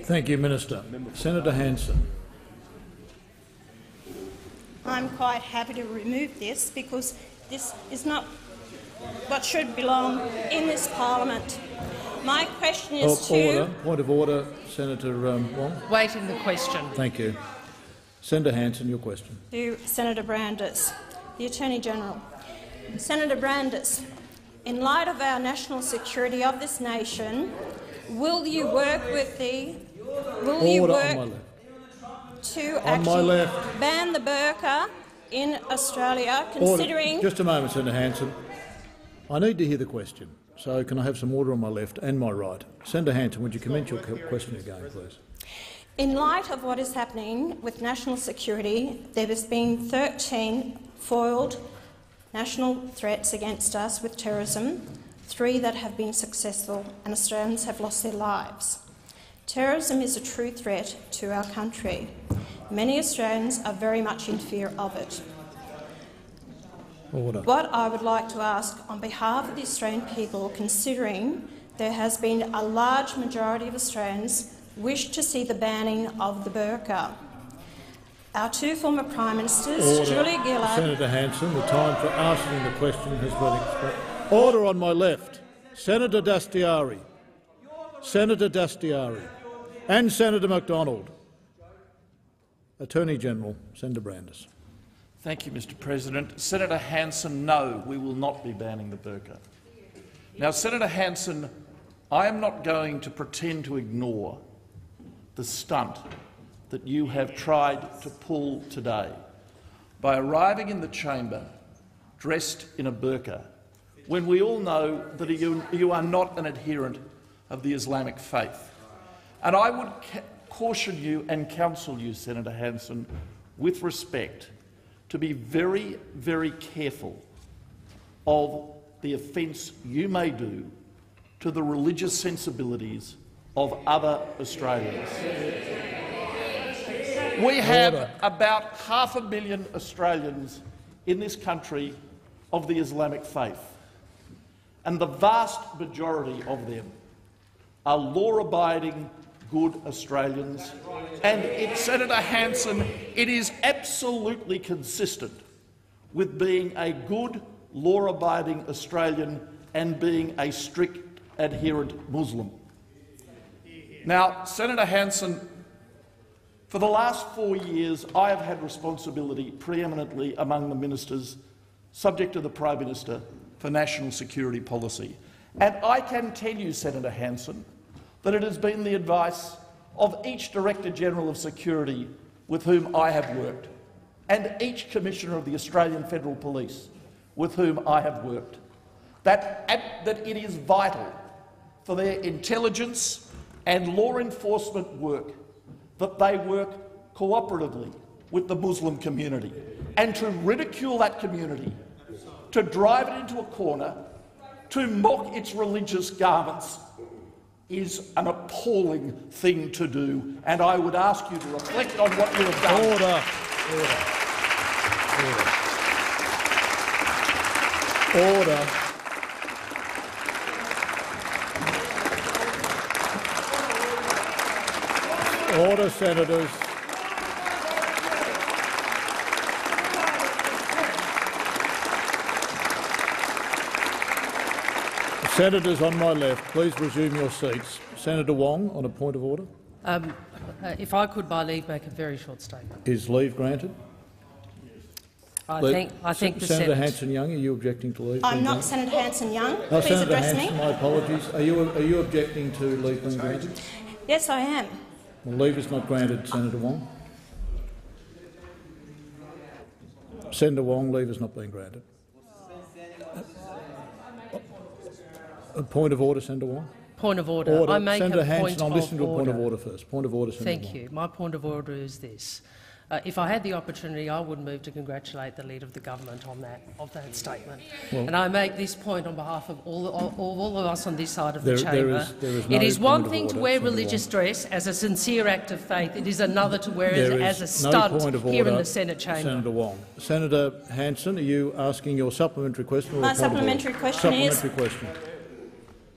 Thank you, Minister. Senator Hanson. I'm quite happy to remove this because this is not what should belong in this parliament. My question is Point of order, Senator Wong. Waiting the question. Thank you. Senator Hanson, your question. To Senator Brandis, the Attorney-General. Senator Brandis, in light of our national security of this nation, will you work with the to actually ban the burqa in Australia, considering— Just a moment, Senator Hanson. I need to hear the question, so can I have some order on my left and my right? Senator Hanson, would you commence your question again, please? In light of what is happening with national security, there has been 13 foiled national threats against us with terrorism, 3 that have been successful, and Australians have lost their lives. Terrorism is a true threat to our country. Many Australians are very much in fear of it. Order. What I would like to ask on behalf of the Australian people, considering there has been a large majority of Australians wish to see the banning of the burqa. Our 2 former Prime Ministers, Julia Gillard— Senator Hanson, the time for asking the question has been expired. Order on my left. Senator Dastyari. Senator Dastyari. And Senator MacDonald. Attorney-General, Senator Brandis. Thank you, Mr President. Senator Hanson, no, we will not be banning the burqa. Now, Senator Hanson, I am not going to pretend to ignore the stunt that you have tried to pull today by arriving in the chamber dressed in a burqa, when we all know that you are not an adherent of the Islamic faith. And I would caution you and counsel you, Senator Hanson, with respect, to be very, very careful of the offence you may do to the religious sensibilities of other Australians. We have about 500,000 Australians in this country of the Islamic faith, and the vast majority of them are law-abiding, good Australians. And, Senator Hanson, it is absolutely consistent with being a good, law-abiding Australian and being a strict adherent Muslim. Now, Senator Hanson, for the last 4 years I have had responsibility preeminently among the ministers subject to the Prime Minister for national security policy. And I can tell you, Senator Hanson, that it has been the advice of each Director-General of Security with whom I have worked, and each Commissioner of the Australian Federal Police with whom I have worked, that it is vital for their intelligence and law enforcement work that they work cooperatively with the Muslim community, and to ridicule that community, to drive it into a corner, to mock its religious garments, is an appalling thing to do, and I would ask you to reflect on what you have done. Order. Order. Order, senators. Senators on my left, please resume your seats. Senator Wong, on a point of order. If I could, by leave, make a very short statement. Is leave granted? I think the Senator Hanson-Young, are you objecting to leave? I'm not Senator Hanson-Young. No, please Senator address Hanson, me. my apologies. Are you objecting to leave being granted? Yes, I am. Well, leave is not granted, Senator Wong. Senator Wong, leave is not being granted. A point of order, Senator Wong. Point of order. I make Senator a Hanson, point I'll listen to a point of order order first. Point of order, Senator Thank Wong. you. My point of order is this. If I had the opportunity, I would move to congratulate the Leader of the Government on that statement. Well, and I make this point on behalf of all of us on this side of the chamber. It is one thing to wear religious dress as a sincere act of faith. It is another to wear it as a stunt here in the Senate chamber. Senator Wong. Senator Hanson, are you asking your supplementary question? Or My supplementary question is: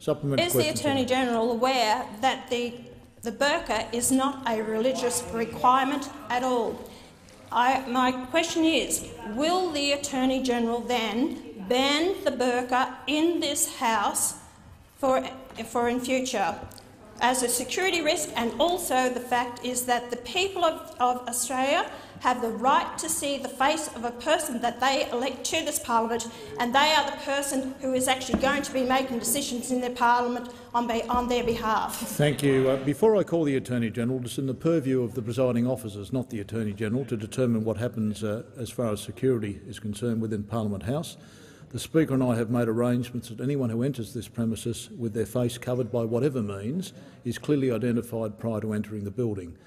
Supplementary is the Attorney-General aware that the The burqa is not a religious requirement at all. My question is, will the Attorney-General then ban the burqa in this House for in future as a security risk? And also the fact is that the people of Australia have the right to see the face of a person that they elect to this parliament, and they are the person who is actually going to be making decisions in their parliament on their behalf. Thank you. Before I call the Attorney-General, it's in the purview of the presiding officers, not the Attorney-General, to determine what happens as far as security is concerned within Parliament House. The Speaker and I have made arrangements that anyone who enters this premises with their face covered by whatever means is clearly identified prior to entering the building.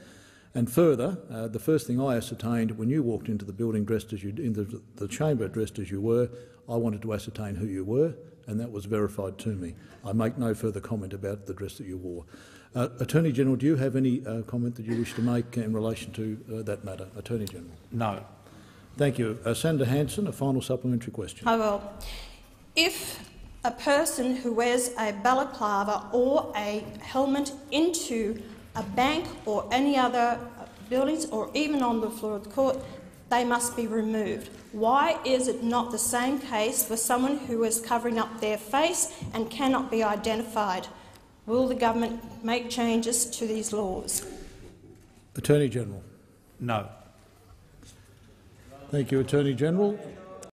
And further, the first thing I ascertained when you walked into the building dressed as into the chamber dressed as you were, I wanted to ascertain who you were, and that was verified to me. I make no further comment about the dress that you wore. Attorney-General, do you have any comment that you wish to make in relation to that matter? Attorney-General. No. Thank you. Senator Hanson, a final supplementary question. I will. If a person who wears a balaclava or a helmet into a bank or any other buildings or even on the floor of the court, they must be removed. Why is it not the same case for someone who is covering up their face and cannot be identified? Will the government make changes to these laws? Attorney-General. No. Thank you, Attorney-General.